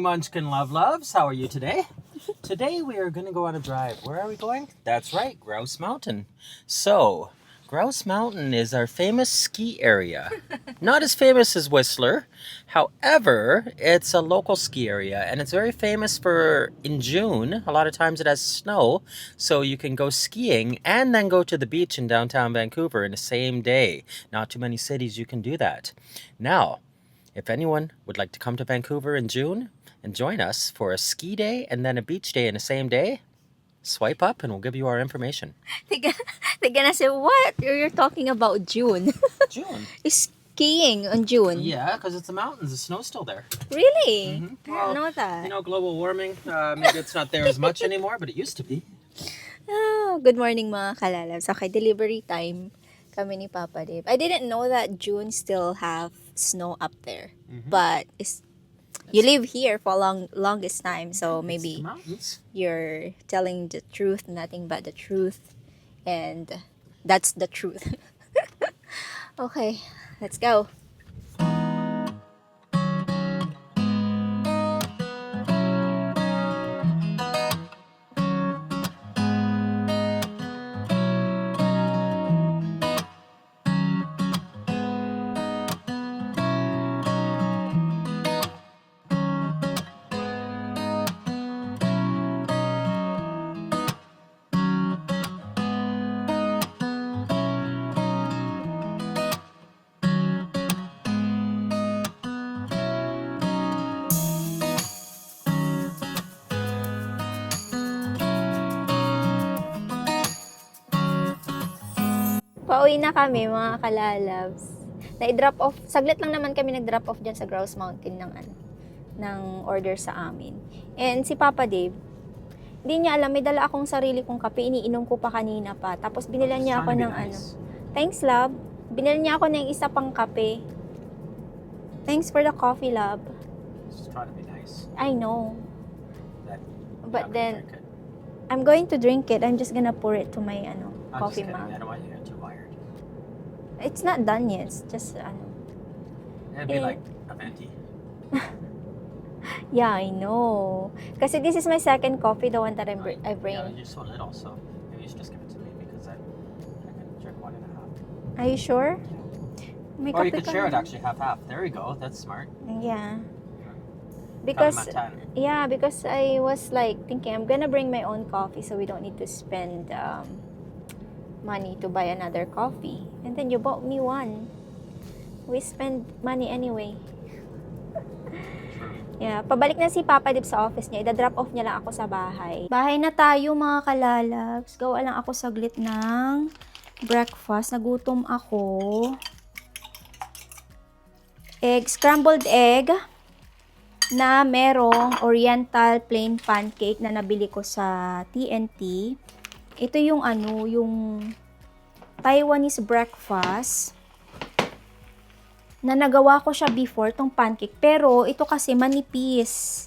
Munchkin Loves. How are you today? Today we are going to go on a drive. Where are we going? That's right, Grouse Mountain. So, Grouse Mountain is our famous ski area. Not as famous as Whistler. However, it's a local ski area and it's very famous for in June. A lot of times it has snow, so you can go skiing and then go to the beach in downtown Vancouver in the same day. Not too many cities you can do that. Now, if anyone would like to come to Vancouver in June and join us for a ski day and then a beach day in the same day, swipe up and we'll give you our information. They're gonna say, what? You're talking about June. June? Skiing on June. Yeah, because it's the mountains. The snow's still there. Really? Mm-hmm. I didn't know that. You know, global warming, maybe it's not there as much anymore, but it used to be. Oh, good morning mga kalalabs. Okay, delivery time kami ni Papa Dave. I didn't know that June still have snow up there. Mm-hmm. But you live here for longest time, so maybe It's the mountains. you're telling the truth, nothing but the truth, and that's the truth. Okay, let's go. Pauwi na kami mga kalalabs. Na-drop off, saglit lang naman kami nag-drop off dyan sa Grouse Mountain ng order sa amin. And si Papa Dave, hindi niya alam, may dala akong sarili kong kape, iniinom ko pa kanina pa. Tapos binilan niya ako ng Thanks, love. Binilan niya ako ng isa pang kape. Thanks for the coffee, love. Just trying to be nice. I know. But then, Drink it. I'm going to drink it. I'm just gonna pour it to my I'm coffee just kidding. mug. I don't want you to get too wired. It's not done yet. It's just It'd be like a venti. Yeah, I know. Kasi this is my second coffee, the one that I Yeah, bring. you're so little, so maybe you should just give it to me because I can drink 1.5. Are you sure? May Or you kape could ka share it na. actually half-half. There you go. That's smart. Yeah. Because Kalimantan. because I was like thinking I'm gonna bring my own coffee so we don't need to spend money to buy another coffee. And then you bought me one. We spend money anyway. Yeah, pabalik na si Papa Dip sa office niya. Ida-drop off niya lang ako sa bahay. Bahay na tayo mga kalalabs. Gawa lang ako saglit ng breakfast. Nagutom ako. Scrambled egg na merong oriental plain pancake na nabili ko sa TNT. Ito yung yung Taiwanese breakfast na nagawa ko siya before, tong pancake. Pero ito kasi manipis.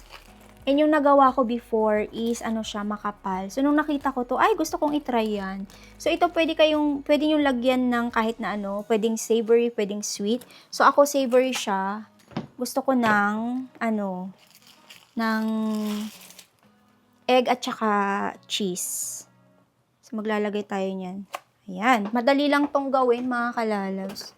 And yung nagawa ko before is siya, makapal. So nung nakita ko to, ay gusto kong i-try yan. So ito pwede yung lagyan ng kahit na pwedeng savory, pwedeng sweet. So ako savory siya. Gusto ko ng ng egg at saka cheese. So maglalagay tayo niyan. Ayan, madali lang tong gawin mga kalalabs.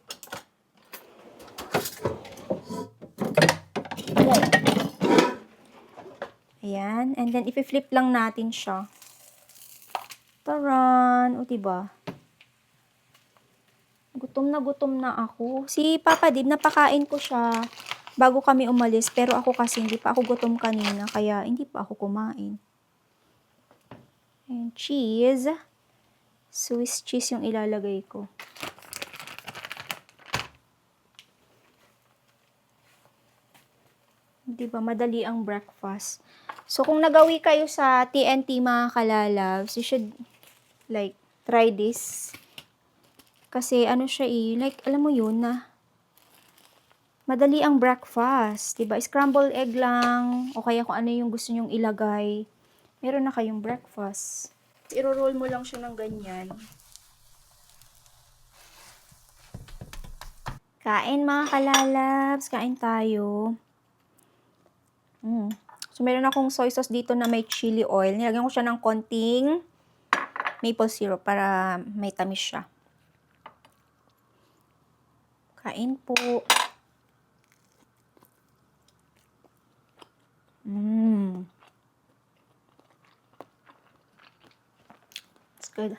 Ayan, and then i-flip lang natin siya. Taran! O diba? Gutom na ako. Si Papa Dib, napakain ko siya bago kami umalis. Pero ako kasi hindi pa ako gutom kanina. Kaya hindi pa ako kumain. And cheese. Swiss cheese yung ilalagay ko. Diba? Madali ang breakfast. So, kung nagawi kayo sa TNT mga kalalabs, you should like try this. Kasi siya like alam mo yun na madali ang breakfast, 'di ba? Scrambled egg lang o kaya kung ano yung gusto nyong ilagay. Meron na kayong breakfast. I-roll mo lang siya ng ganyan. Kain mga kalalabs, kain tayo. So, meron akong soy sauce dito na may chili oil. Nilagyan ko siya ng konting maple syrup para may tamis siya. Kain po. It's good.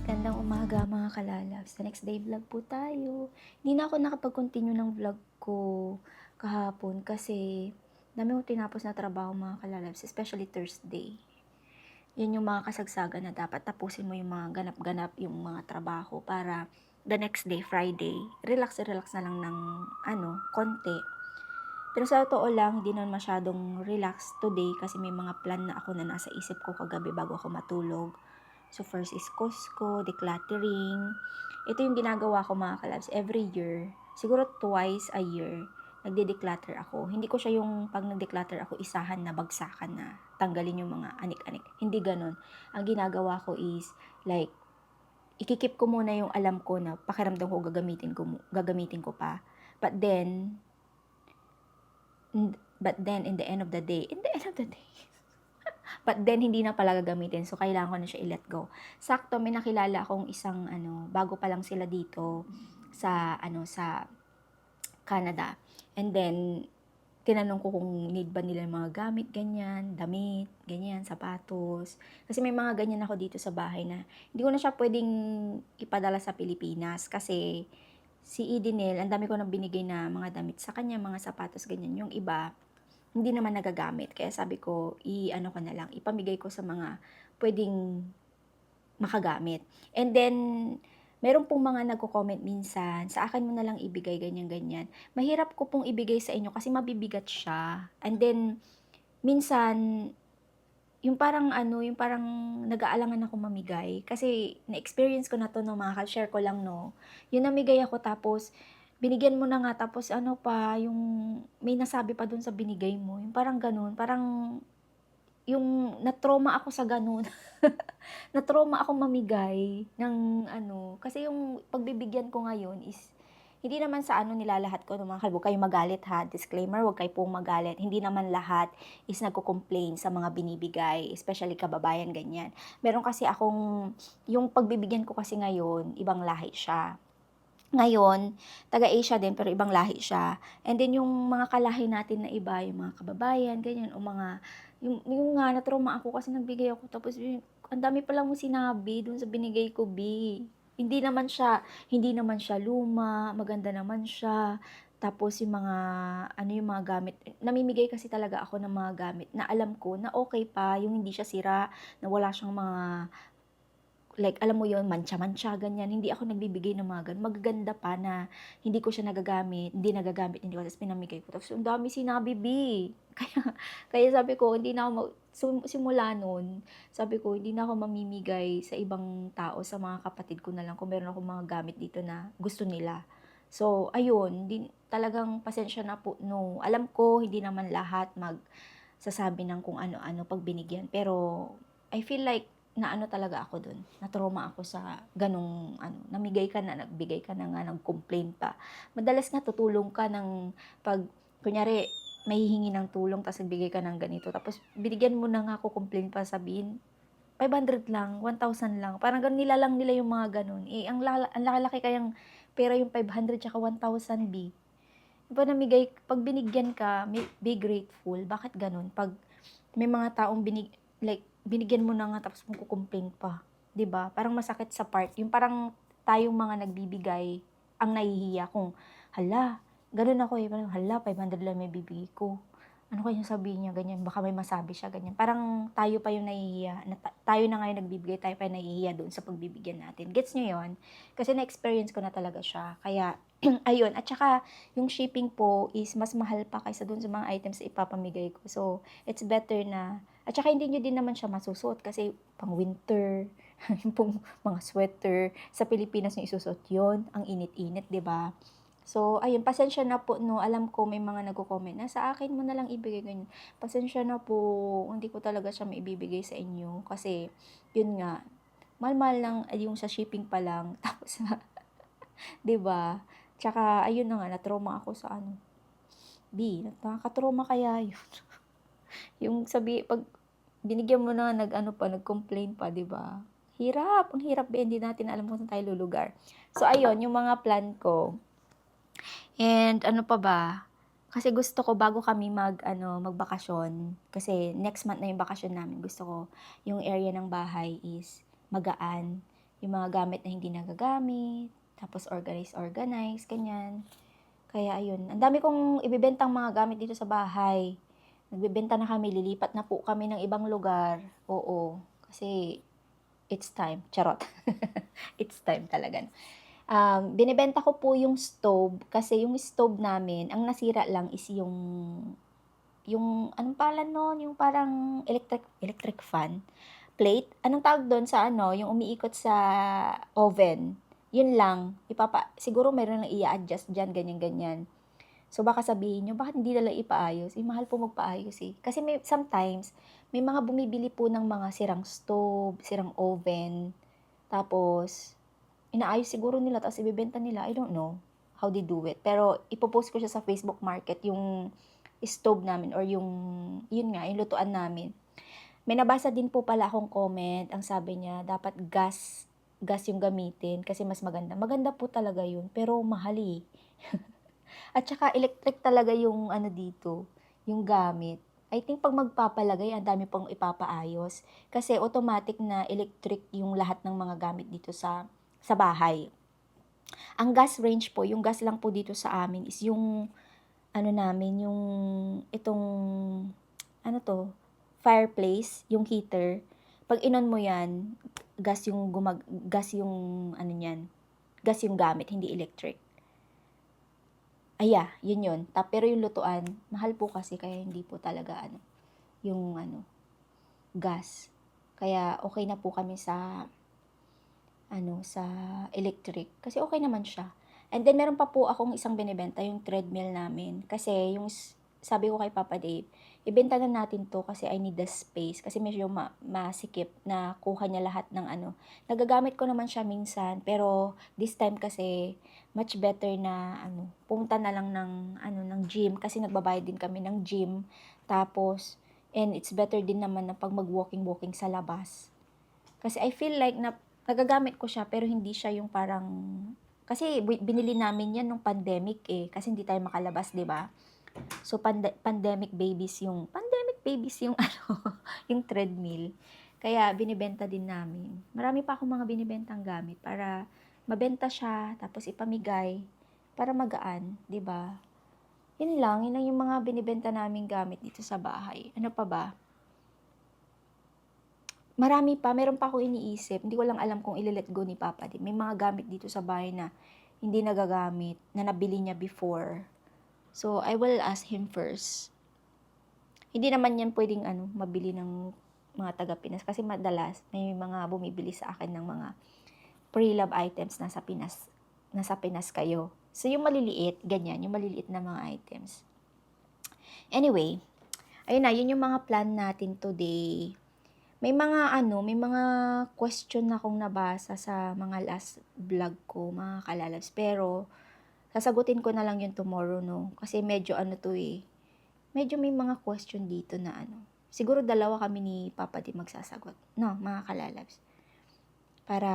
Gandang umaga mga kalalabs. The next day vlog po tayo. Hindi na ako nakapag-continue ng vlog ko kahapon kasi dami ko tinapos na trabaho mga kalalabs, especially Thursday. Yun yung mga kasagsagan na dapat tapusin mo yung mga ganap-ganap yung mga trabaho para the next day, Friday, relax na lang ng konti. Pero sa totoo lang, hindi naman masyadong relax today kasi may mga plan na ako na nasa isip ko kagabi bago ako matulog. So, first is Costco, decluttering. Ito yung ginagawa ko mga kalabs. Every year, siguro twice a year, nagde-declutter ako. Hindi ko siya yung pag nag-declutter ako, isahan na, bagsakan na, tanggalin yung mga anik-anik. Hindi ganun. Ang ginagawa ko is, like, ikikip ko muna yung alam ko na pakiramdam ko gagamitin ko pa. But then, in the end of the day, but then, hindi na pala gagamitin. So, kailangan ko na siya i-let go. Sakto, may nakilala akong isang, bago pa lang sila dito sa Canada. And then, tinanong ko kung need ba nila mga gamit, ganyan, damit, ganyan, sapatos. Kasi may mga ganyan ako dito sa bahay na hindi ko na siya pwedeng ipadala sa Pilipinas. Kasi, si Edinel, ang dami ko nang binigay na mga damit sa kanya, mga sapatos, ganyan. Yung iba, hindi naman nagagamit. Kaya sabi ko, ko na lang, ipamigay ko sa mga pwedeng makagamit. And then, meron pong mga nagko-comment minsan, sa akin mo na lang ibigay, ganyan-ganyan. Mahirap ko pong ibigay sa inyo kasi mabibigat siya. And then, minsan, yung parang nag-aalangan ako mamigay. Kasi, na-experience ko na to, no, mga ka-share ko lang, no. Yung namigay ako tapos, binigyan mo na nga, tapos yung may nasabi pa dun sa binigay mo, yung parang ganun, parang yung na-trauma ako sa ganun. Na-trauma ako mamigay ng kasi yung pagbibigyan ko ngayon is, hindi naman sa nilalahat ko, mga kalbo, kayo magalit ha, disclaimer, wag kayo pong magalit, hindi naman lahat is nagko-complain sa mga binibigay, especially kababayan, ganyan. Meron kasi yung pagbibigyan ko kasi ngayon, ibang lahi siya. Ngayon, taga-Asia din pero ibang lahi siya. And then yung mga kalahi natin na iba, yung mga kababayan, ganyan, o mga, yung nga, na-trauma ako kasi nagbigay ako, tapos ang dami pa lang mo sinabi dun sa binigay ko, B. Hindi naman siya luma, maganda naman siya. Tapos yung mga, ano yung mga gamit, namimigay kasi talaga ako ng mga gamit na alam ko na okay pa, yung hindi siya sira, na wala siyang mga like, alam mo yon mancha-mancha, ganyan. Hindi ako nagbibigay ng mga ganun. Magaganda pa na hindi ko siya nagagamit, hindi ko, tapos pinamigay ko. Tapos, ang dami sinabi, B. Kaya sabi ko, hindi na ako, simula nun, sabi ko, hindi na ako mamimigay sa ibang tao, sa mga kapatid ko na lang, kung meron akong mga gamit dito na gusto nila. So, ayun, talagang pasensya na po, no. Alam ko, hindi naman lahat sasabi ng kung ano-ano pag binigyan. Pero, I feel like, na ano talaga ako dun, na-trauma ako sa ganong namigay ka na, nagbigay ka na nga, nag-complain pa. Madalas nga tutulong ka ng, pag, kunyari, may hihingi ng tulong, tapos nagbigay ka ng ganito, tapos binigyan mo na nga ako, complain pa, sabihin, 500 lang, 1,000 lang, parang ganun, nilalang nila yung mga ganun. Ang laki-laki kayang pera yung 500 tsaka 1,000, B. Diba pag binigyan ka, be grateful. Bakit ganun? Pag may mga taong binigyan mo na nga tapos magko-complain pa, 'di ba? Parang masakit sa part. Yung parang tayong mga nagbibigay ang nahihiya kung, hala, ganun ako eh. Parang, hala, 500 lang may bibigay ko. Ano kaya sabihin niya, ganyan. Baka may masabi siya, ganyan. Parang tayo pa yung nahihiya. Tayo na nga yung nagbibigay, tayo pa yung nahihiya doon sa pagbibigyan natin. Gets niyo yon? Kasi na-experience ko na talaga siya. Kaya, ayun. At saka, yung shipping po is mas mahal pa kaysa doon sa mga items na ipapamigay ko. So, it's better na. At saka, hindi nyo din naman siya masusuot kasi pang winter, yung pong mga sweater. Sa Pilipinas nyo isusot yon, ang init-init, 'di ba? So, ayun, pasensya na po, no. Alam ko may mga nagko-comment na sa akin mo na lang ibigay, ganyan. Pasensya na po, hindi ko talaga siya maibibigay sa inyo kasi yun nga, mahal-mahal lang yung sa shipping pa lang. Tapos 'di ba? Tsaka ayun na nga, na-trauma ako sa B, nakaka-trauma kaya yun. Yung pag binigyan mo na, nag-complain pa, 'di ba? Ang hirap, ba, hindi natin alam kung saan tayo lulugar. So, ayun, yung mga plan ko. And ano pa ba? Kasi gusto ko bago kami magbakasyon, kasi next month na yung bakasyon namin, gusto ko yung area ng bahay is magaan. Yung mga gamit na hindi nagagamit, tapos organize, ganyan. Kaya ayun, ang dami kong ibibentang mga gamit dito sa bahay. Nagbebenta na kami, lilipat na po kami ng ibang lugar. Oo, kasi it's time. Charot. It's time talaga. Binebenta ko po yung stove kasi yung stove namin, ang nasira lang is yung anong pangalan nun, yung parang electric fan plate. Anong tawag doon sa yung umiikot sa oven. Yun lang, siguro meron lang i-adjust diyan, ganyan-ganyan. So baka sabihin niyo, bakit hindi nila ipaayos? Mahal po magpaayos eh. Kasi sometimes may mga bumibili po ng mga sirang stove, sirang oven. Tapos inaayos siguro nila tapos ibebenta nila. I don't know how they do it. Pero ipopost ko siya sa Facebook Market yung stove namin or yun nga, yung lutuan namin. May nabasa din po pala akong comment. Ang sabi niya, dapat gas yung gamitin kasi mas maganda. Maganda po talaga yun, pero mahal eh. At saka electric talaga yung dito, yung gamit. I think pag magpapalagay, ang dami pang ipapaayos. Kasi automatic na electric yung lahat ng mga gamit dito sa bahay. Ang gas range po, yung gas lang po dito sa amin is yung namin, yung itong fireplace, yung heater. Pag inon mo yan, gas yung niyan. Gas yung gamit, hindi electric. Yun yun. Pero yung lutuan, mahal po kasi kaya hindi po talaga yung gas. Kaya okay na po kami sa sa electric. Kasi okay naman siya. And then, meron pa po akong isang binibenta, yung treadmill namin. Kasi, sabi ko kay Papa Dave, ibenta na natin to kasi I need the space. Kasi medyo masikip na kuha niya lahat ng Nagagamit ko naman siya minsan, pero this time kasi, much better na pumunta na lang ng gym. Kasi nagbabayad din kami ng gym. Tapos, and it's better din naman na pag mag-walking sa labas. Kasi I feel like nagagamit ko siya pero hindi siya yung parang Kasi binili namin yan nung pandemic kasi hindi tayo makalabas, 'di ba? So pandemic babies yung ano, yung treadmill. Kaya binibenta din namin. Marami pa akong mga binibentang gamit para mabenta siya tapos ipamigay para magaan, 'di ba? Yun lang yung mga binibenta naming gamit dito sa bahay. Ano pa ba? Marami pa, meron pa akong iniisip. Hindi ko lang alam kung ile-let go ni Papa din. May mga gamit dito sa bahay na hindi nagagamit, na nabili niya before. So, I will ask him first. Hindi naman yan pwedeng mabili ng mga taga-Pinas. Kasi madalas, may mga bumibili sa akin ng mga pre-love items nasa Pinas kayo. So, yung maliliit, ganyan, yung maliliit na mga items. Anyway, ayun na, yun yung mga plan natin today. May mga question akong nabasa sa mga last vlog ko, mga kalalabs. Pero, sasagutin ko na lang yun tomorrow, no? Kasi medyo medyo may mga question dito na Siguro dalawa kami ni Papa di magsasagot, no, mga kalalabs. Para,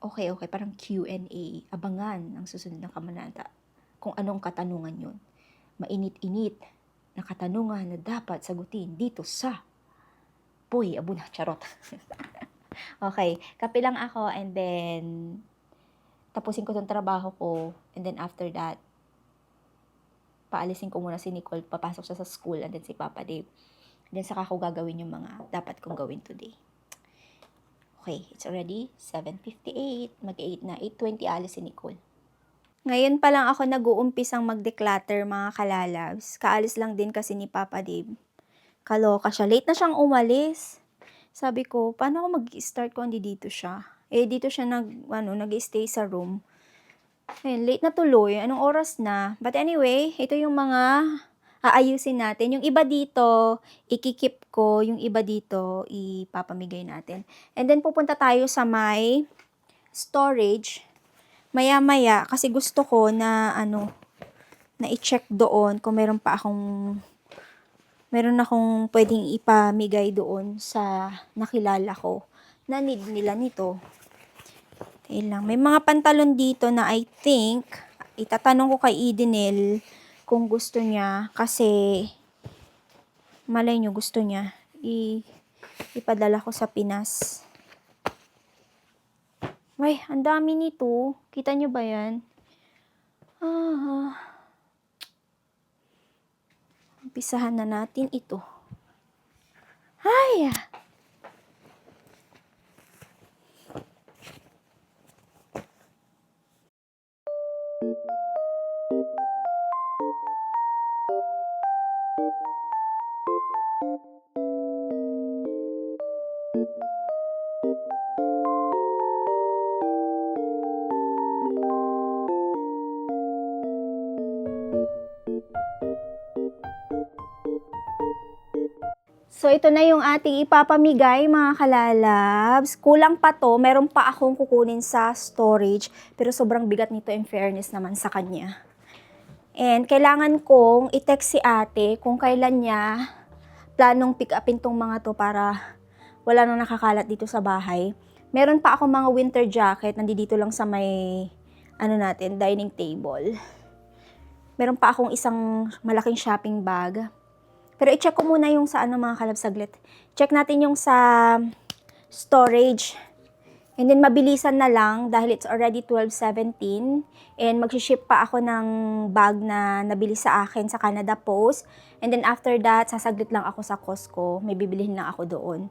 okay, parang Q&A. Abangan ang susunod na kamanata. Kung anong katanungan yun. Mainit-init na katanungan na dapat sagutin dito sa Boy, abo na, charot. Okay, kape lang ako and then tapusin ko tong trabaho ko and then after that paalisin ko muna si Nicole, papasok siya sa school and then si Papa Dave. And then saka ko gagawin yung mga dapat kong gawin today. Okay, it's already 7:58. Mag-8 na. 8:20 alis si Nicole. Ngayon pa lang ako nag-uumpisang mag-declutter mga kalalabs. Kaalis lang din kasi ni Papa Dave. Kaloka siya. Late na siyang umalis. Sabi ko, paano ako mag-start kung hindi dito siya? Dito siya nag-stay sa room. Late na tuloy. Anong oras na? But anyway, ito yung mga aayusin natin. Yung iba dito, ikikip ko. Yung iba dito, ipapamigay natin. And then, pupunta tayo sa may storage. Maya-maya, kasi gusto ko na, na i-check doon kung meron akong pwedeng ipamigay doon sa nakilala ko na need nila nito. Lang. May mga pantalon dito na I think itatanong ko kay Edenel kung gusto niya kasi malay nyo gusto niya ipadala ko sa Pinas. Ay, ang dami nito. Kita nyo ba yan? Umpisahan na natin ito. Ay! So, ito na yung ating ipapamigay, mga kalalabs. Kulang pa to. Meron pa akong kukunin sa storage. Pero sobrang bigat nito in fairness naman sa kanya. And kailangan kong i-text si ate kung kailan niya planong pick upin tong mga to para wala nang nakakalat dito sa bahay. Meron pa akong mga winter jacket. Nandito lang sa may, dining table. Meron pa akong isang malaking shopping bag. Pero i-check ko muna yung sa mga kalab saglit. Check natin yung sa storage. And then mabilisan na lang dahil it's already 12:17. And mag-ship pa ako ng bag na nabili sa akin sa Canada Post. And then after that, sasaglit lang ako sa Costco. May bibilihin lang ako doon.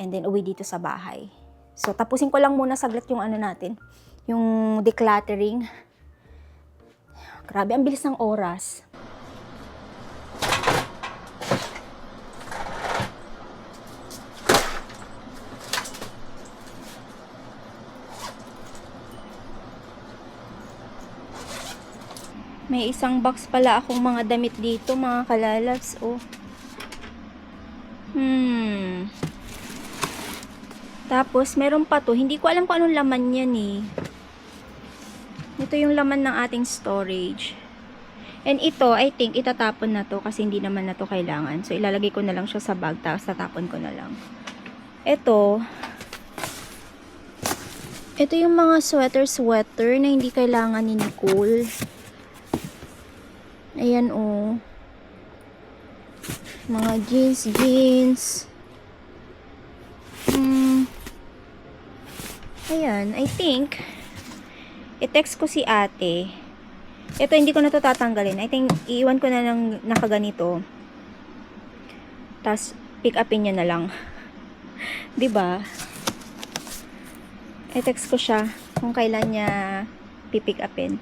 And then uwi dito sa bahay. So tapusin ko lang muna saglit yung natin. Yung decluttering. Grabe, ang bilis ng oras. May isang box pala akong mga damit dito, mga kalalabs. Oh. Tapos, meron pa to. Hindi ko alam kung anong laman yan eh. Ito yung laman ng ating storage. And ito, I think, itatapon na to kasi hindi naman na to kailangan. So, ilalagay ko na lang siya sa bag, tapos tatapon ko na lang. Ito, Ito yung mga sweater na hindi kailangan ni Nicole. Ayan oh. Mga jeans. Ayan, I think i-text ko si ate. Ito hindi ko na to tatanggalin. I think iiwan ko na lang nakaganito. Tapos pick upin niya na lang. 'Di ba? I-text ko siya kung kailan niya pipick upin.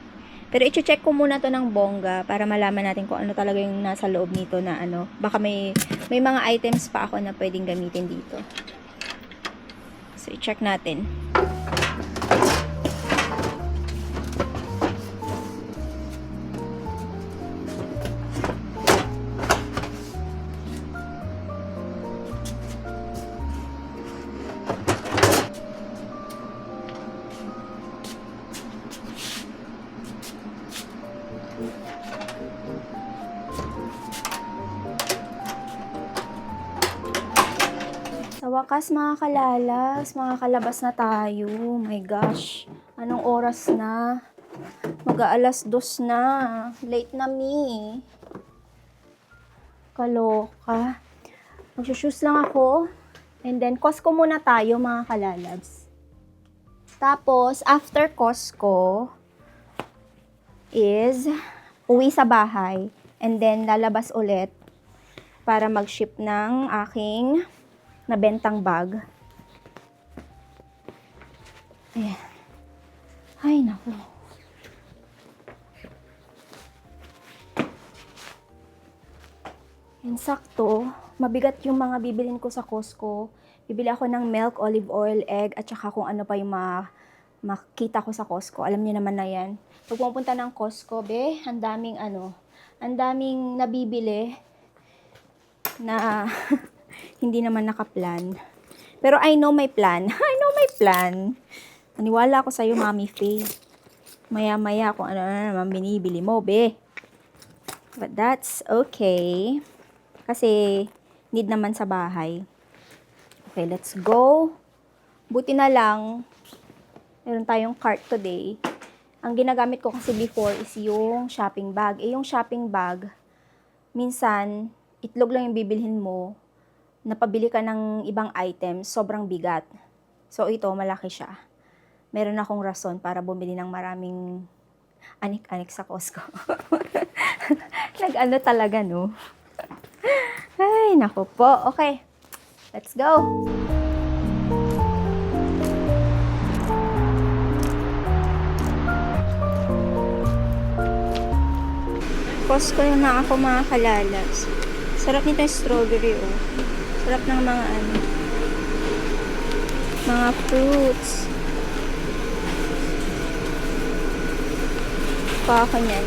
Pero i-check ko muna to ng bongga para malaman natin kung ano talaga yung nasa loob nito na ano. Baka may mga items pa ako na pwedeng gamitin dito. So, i-check natin. Sa wakas mga kalalas, mga kalabas na tayo. Oh my gosh. Anong oras na? Mag-aalas 2 na. Late na me. Kaloka. Magsushoes lang ako. And then, Costco muna tayo mga kalalabs. Tapos, after Costco, is uwi sa bahay. And then, lalabas ulit para mag-ship ng aking nabentang bag. Ayan. Ay, naku. And sakto, mabigat yung mga bibilin ko sa Costco. Bibili ako ng milk, olive oil, egg, at saka kung ano pa yung makita ko sa Costco. Alam niyo naman na yan. Pag pumunta ng Costco, ang daming nabibili na hindi naman nakaplan. Pero I know my plan. I know my plan. Naniwala ako sa'yo, Mami Faye. Maya-maya kung ano na naman binibili mo, be. But that's okay. Kasi need naman sa bahay. Okay, let's go. Buti na lang, meron tayong cart today. Ang ginagamit ko kasi before is yung shopping bag. Yung shopping bag, minsan, itlog lang yung bibilhin mo, napabili ka ng ibang items, sobrang bigat. So, ito, malaki siya. Meron akong rason para bumili ng maraming anik-anik sa Costco. Nag-ano talaga, no? Ay, naku po. Okay, let's go. Costco na ako mga kalalas. Sarap nito yung strawberry, oh. Sarap ng mga fruits. Pa ako niyan.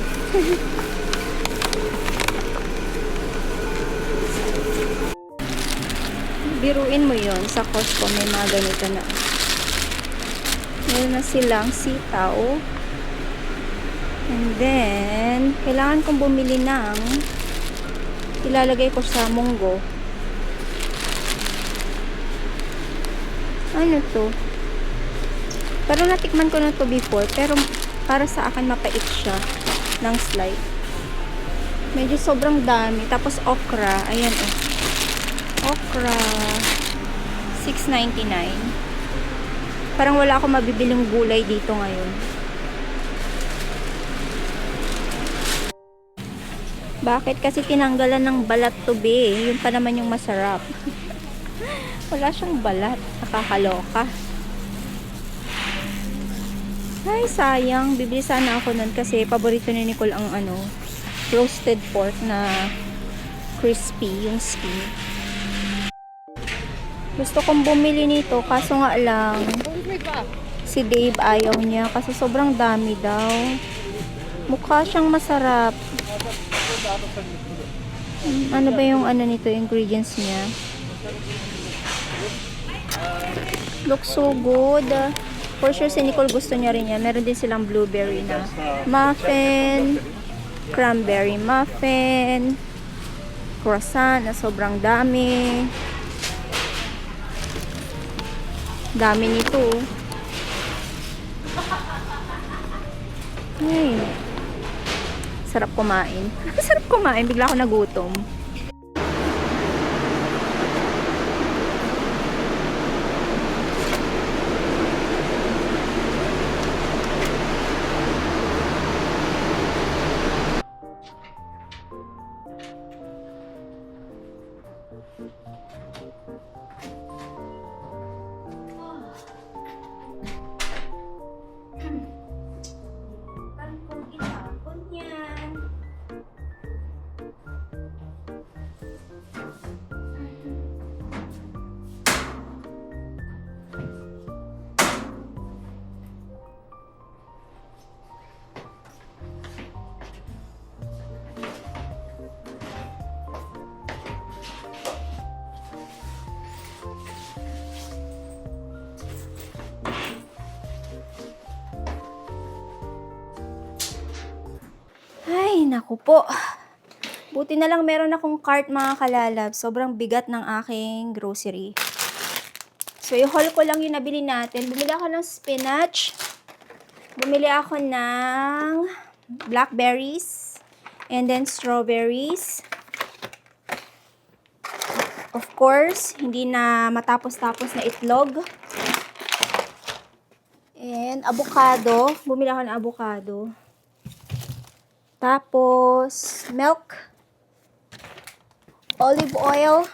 Biruin mo yon sa Costco, may mga ganito na. Meron na silang sitaw. And then, kailangan kong bumili ng ilalagay ko sa munggo. Ano to? Pero natikman ko na to before, pero para sa akin mapait siya ng slide. Medyo sobrang dami. Tapos okra, ayan oh. Okra, $6.99. Parang wala akong mabibiling gulay dito ngayon. Bakit? Kasi tinanggalan ng balat to be. Yun pa naman yung masarap. Wala siyang balat. Nakakaloka. Ay, sayang. Bibili sana ako nun kasi paborito ni Nicole ang roasted pork na crispy, yung skin. Gusto kong bumili nito, kaso nga lang, si Dave ayaw niya kasi sobrang dami daw. Mukha siyang masarap. Ano ba yung nito, ingredients niya? Looks so good. For sure si Nicole gusto niya rin yan. Meron din silang blueberry na muffin, cranberry muffin, croissant na sobrang dami. Dami nito. Ay, sarap kumain. Sarap kumain, bigla ako nagutom. Ay, naku po. Buti na lang meron akong cart mga kalalab. Sobrang bigat ng aking grocery. So, i-haul ko lang yung nabili natin. Bumili ako ng spinach. Bumili ako ng blackberries. And then strawberries. Of course, hindi na matapos-tapos na itlog. And avocado. Bumili ako ng avocado. Tapos, milk, olive oil,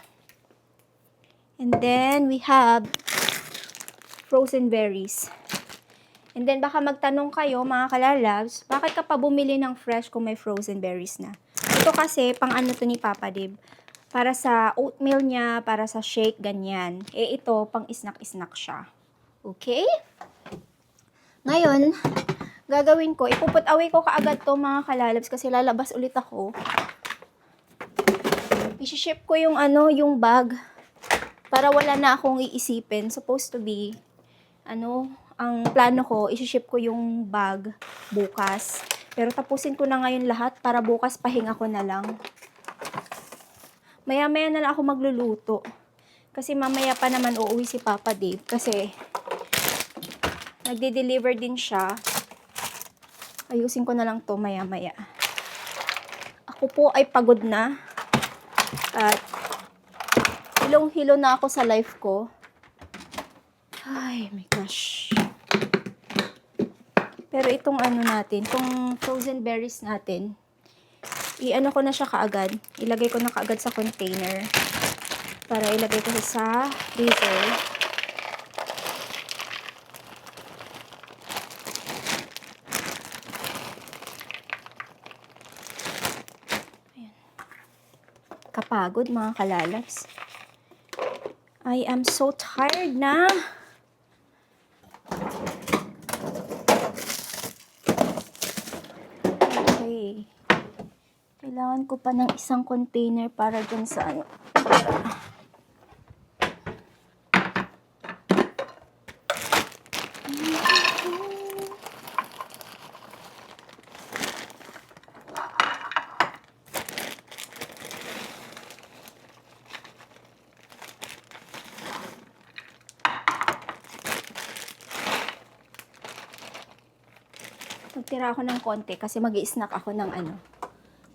and then we have frozen berries. And then, baka magtanong kayo, mga kalalabs, bakit ka pa bumili ng fresh kung may frozen berries na? Ito kasi, pang ano to ni Papa Dib. Para sa oatmeal niya, para sa shake, ganyan. Eh, ito, pang snack-snack siya. Okay? Ngayon, gagawin ko, ipuput away ko kaagad to mga kalalabs kasi lalabas ulit ako. I-ship ko yung yung bag para wala na akong iisipin. Supposed to be, ang plano ko, i-ship ko yung bag bukas. Pero tapusin ko na ngayon lahat para bukas pahinga ko na lang. Maya-maya na lang ako magluluto. Kasi mamaya pa naman uuwi si Papa Dave kasi nagde-deliver din siya. Ayusin ko na lang to maya-maya. Ako po ay pagod na. At hilong-hilo na ako sa life ko. Ay, my gosh. Pero itong natin, itong frozen berries natin, i-ano ko na siya kaagad. Ilagay ko na kaagad sa container. Para ilagay ko siya sa freezer. Kapagod mga kalalabs. I am so tired na. Okay. Kailangan ko pa ng isang container para dun sa Magtira ako ng konti kasi mag-i-snack ako ng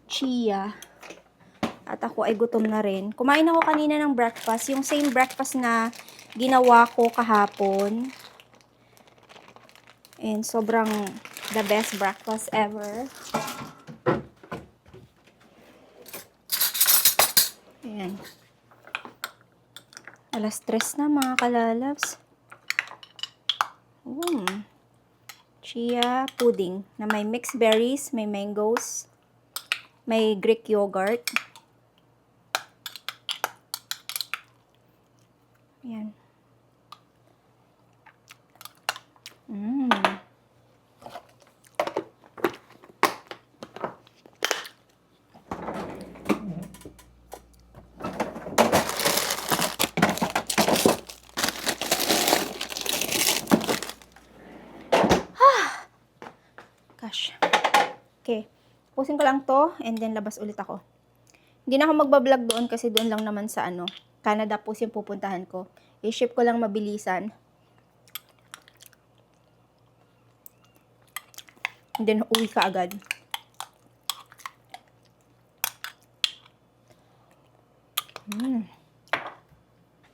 chia. At ako ay gutom na rin. Kumain ako kanina ng breakfast. Yung same breakfast na ginawa ko kahapon. And sobrang the best breakfast ever. Ayan. Alas 3 na mga kalalabs. Chia pudding na may mixed berries, may mangoes, may Greek yogurt. Ayan. Gosh. Okay. Pusin ko lang to and then labas ulit ako. Hindi na ako magbablog doon kasi doon lang naman sa Canada po yung pupuntahan ko. I-ship ko lang mabilisan. And then, uwi ka agad.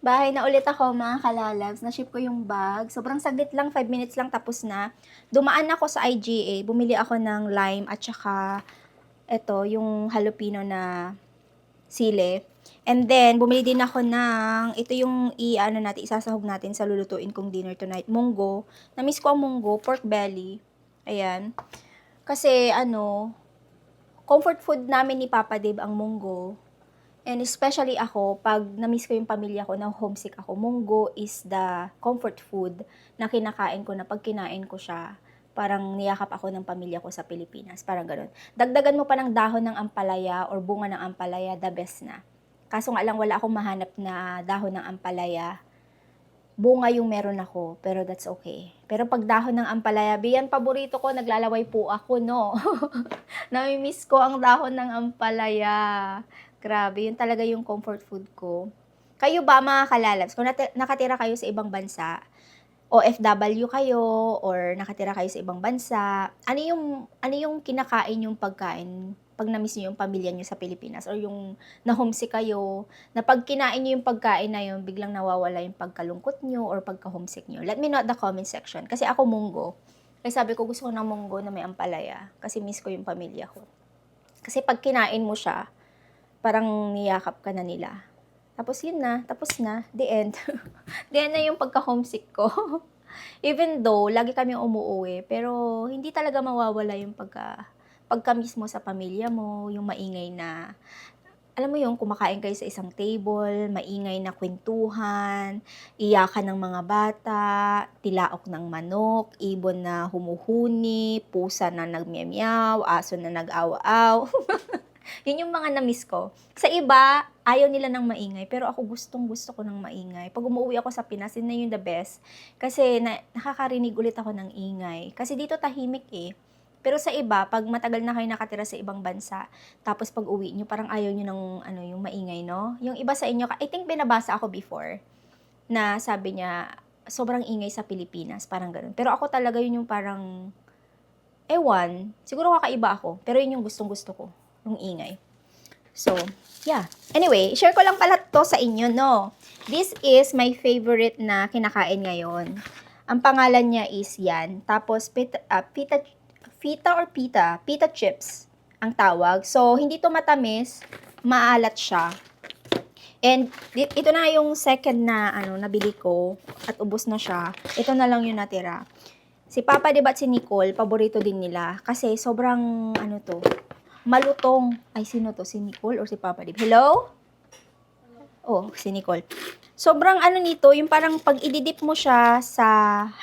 Bahay na ulit ako, mga kalalabs. Na-ship ko yung bag. Sobrang saglit lang, 5 minutes lang, tapos na. Dumaan ako sa IGA. Bumili ako ng lime at saka ito, yung jalapeno na sili. And then, bumili din ako ng, ito yung isasahog natin sa lulutuin kong dinner tonight. Munggo. Na-miss ko ang munggo, pork belly. Ayan. Kasi, comfort food namin ni Papa Dave ang munggo. And especially ako, pag na-miss ko yung pamilya ko, na homesick ako, munggo is the comfort food na kinakain ko na pag kinain ko siya, parang niyakap ako ng pamilya ko sa Pilipinas. Parang ganun. Dagdagan mo pa ng dahon ng ampalaya or bunga ng ampalaya, the best na. Kaso nga lang, wala akong mahanap na dahon ng ampalaya. Bunga yung meron ako, pero that's okay. Pero pag dahon ng ampalaya, biyan paborito ko, naglalaway po ako, no? Nami-miss ko ang dahon ng ampalaya. Grabe, yun talaga yung comfort food ko. Kayo ba, mga kalalabs, kung nakatira kayo sa ibang bansa, OFW kayo, or nakatira kayo sa ibang bansa, ano yung kinakain yung pagkain pag na-miss nyo yung pamilya nyo sa Pilipinas, or yung na-homesick kayo, na pag kinain nyo yung pagkain na yun, biglang nawawala yung pagkalungkot nyo or pagka-homesick nyo. Let me know at the comment section. Kasi ako munggo. Kasi sabi ko, gusto ko ng munggo na may ampalaya. Kasi miss ko yung pamilya ko. Kasi pag kinain mo siya, parang niyakap ka na nila. Tapos yun na, tapos na, the end. The end na yung pagka-homesick ko. Even though, lagi kami umuuwi, pero hindi talaga mawawala yung pagka-miss mo sa pamilya mo, yung maingay na, alam mo yung kumakain kayo sa isang table, maingay na kwentuhan, iyakan ng mga bata, tilaok ng manok, ibon na humuhuni, pusa na nagmiyamyaw, aso na nag-awa-aw. Yun yung mga na-miss ko. Sa iba, ayaw nila ng maingay. Pero ako gustong-gusto ko ng maingay. Pag umuwi ako sa Pinas, yun na yung the best. Kasi nakakarinig ulit ako ng ingay. Kasi dito tahimik eh. Pero sa iba, pag matagal na kayo nakatira sa ibang bansa, tapos pag uwi nyo, parang ayaw nyo ng yung maingay, no? Yung iba sa inyo, I think binabasa ako before, na sabi niya, sobrang ingay sa Pilipinas. Parang ganun. Pero ako talaga yun yung parang, ewan, siguro kakaiba ako. Pero yun yung gustong-gusto ko. Yung ingay. So, yeah. Anyway, share ko lang pala to sa inyo, no? This is my favorite na kinakain ngayon. Ang pangalan niya is yan. Tapos, pita chips ang tawag. So, hindi to matamis. Maalat siya. And, ito na yung second na, nabili ko. At ubos na siya. Ito na lang yung natira. Si Papa, diba, at si Nicole, paborito din nila. Kasi, sobrang, malutong. Ay, sino to? Si Nicole or si Papa Dib? Hello? Oh, si Nicole. Sobrang nito, yung parang pag ididip mo siya sa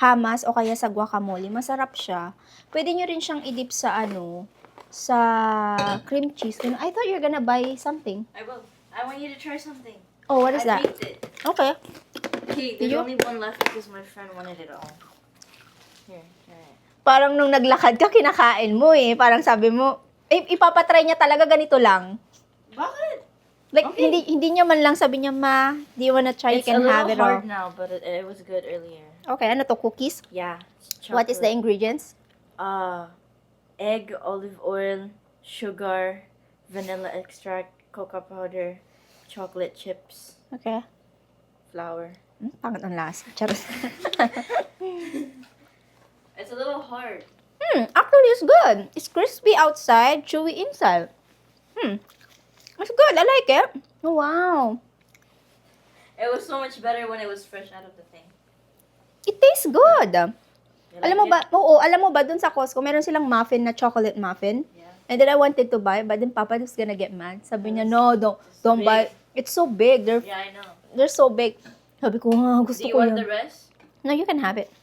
hamas o kaya sa guacamole, masarap siya. Pwede nyo rin siyang idip sa sa cream cheese. I thought you're gonna buy something. I will. I want you to try something. Oh, what is I that? baked it. Okay. Okay, there's only one left because my friend wanted it all. Here, try it. Parang nung naglakad ka, kinakain mo eh. Parang sabi mo, ipapatry niya talaga ganito lang. Bakit? Like, Okay. hindi niya man lang sabi niya, ma, do you wanna try? You It's can a have little it all. hard now, but it was good earlier. Okay, ano to? Cookies? Yeah. it's What is the chocolate. ingredients? Egg, olive oil, sugar, vanilla extract, cocoa powder, chocolate chips, Okay. flour. Pangit ang lasa. Charot. It's a little hard. Actually, it's good. It's crispy outside, chewy inside. It's good. I like it. Oh, wow. It was so much better when it was fresh out of the thing. It tastes good. You Alam mo like ba, oo, alam mo ba, dun sa Costco, meron silang muffin na chocolate muffin. it? Yeah. And then I wanted to buy, but then Papa was gonna get mad. Sabi niya, no, don't big. buy. It's so big. Yeah, I know. They're so big. Sabi ko, gusto Do you ko want yun. the rest? No, you can have it.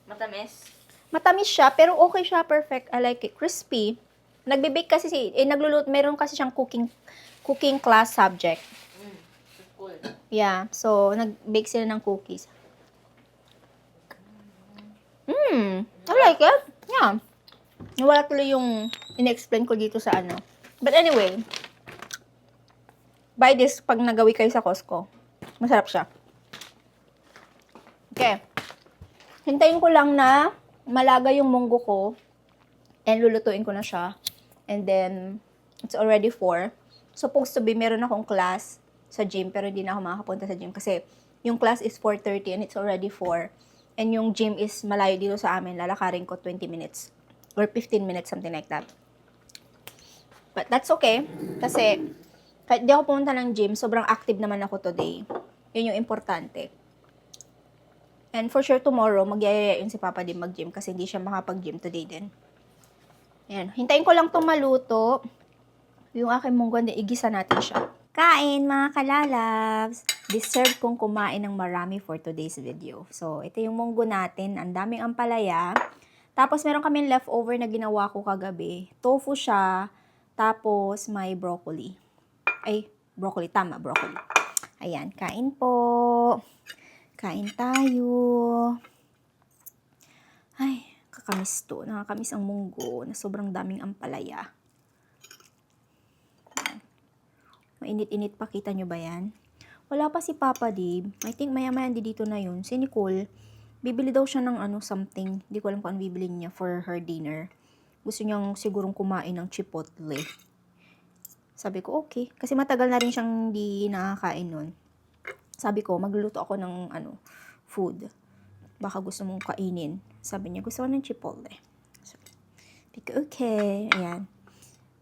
Matamis? Matamis siya, pero okay siya, perfect. I like it. Crispy. Nagbe-bake kasi nagluluto, meron kasi siyang cooking class subject. It's cool. Yeah, so nag-bake sila ng cookies. I like it. Yeah. Nawala tuloy yung in-explain ko dito sa But anyway, buy this pag nagawi kayo sa Costco. Masarap siya. Okay. Hintayin ko lang na malaga yung munggo ko. And lulutuin ko na siya. And then, it's already 4. Supposed to be, meron akong class sa gym, pero hindi na ako makakapunta sa gym kasi yung class is 4:30 and it's already 4. And yung gym is malayo dito sa amin. Lalakarin ko 20 minutes or 15 minutes, something like that. But that's okay. Kasi, kahit di ako pumunta ng gym, sobrang active naman ako today. Yun yung importante. And for sure, tomorrow, magyayaya yun si Papa din mag-gym kasi hindi siya makapag-gym today din. Ayan. Hintayin ko lang itong maluto. Yung aking munggo, igisa natin siya. Kain, mga kalalabs! Deserve kong kumain ng marami for today's video. So, ito yung munggo natin. Ang daming ampalaya. Tapos, meron kami leftover na ginawa ko kagabi. Tofu siya. Tapos, may broccoli. Ay, broccoli. Tama, broccoli. Ayan, kain po. Kain tayo. Ay, kakamiss to. Nakakamiss ang munggo na sobrang daming ampalaya. Mainit-init pa. Kita nyo ba yan? Wala pa si Papa Dib. I think maya-maya dito na yun. Si Nicole, bibili daw siya ng something. Hindi ko alam kung ano bibili niya for her dinner. Gusto niyang sigurong kumain ng chipotle. Sabi ko, okay. Kasi matagal na rin siyang hindi nakakain nun. Sabi ko, magluluto ako ng food. Baka gusto mong kainin. Sabi niya, gusto ko ng chipotle. Sabi ko, okay. Ayan.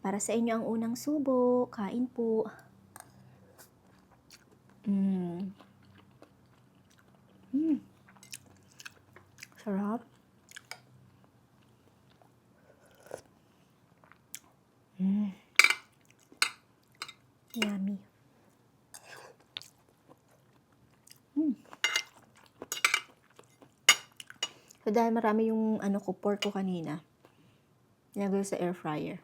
Para sa inyo ang unang subo. Kain po. Sarap. Yummy. So, dahil marami yung pork ko kanina, nilagay sa air fryer.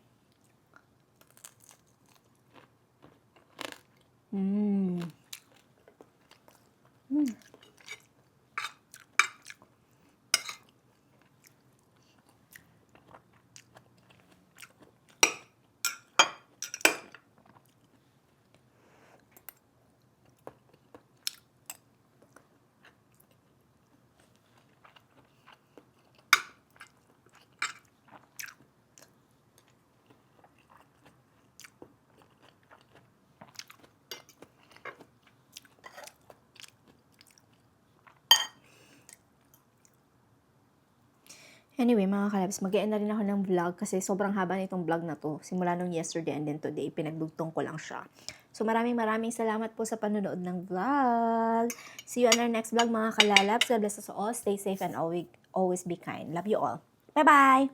Anyway, mga kalabs, mag-e-end na rin ako ng vlog kasi sobrang haba nitong vlog na to. Simula nung yesterday and then today, pinagdugtong ko lang siya. So, maraming salamat po sa panonood ng vlog. See you on our next vlog, mga kalalabs. God bless us all. Stay safe and always be kind. Love you all. Bye-bye!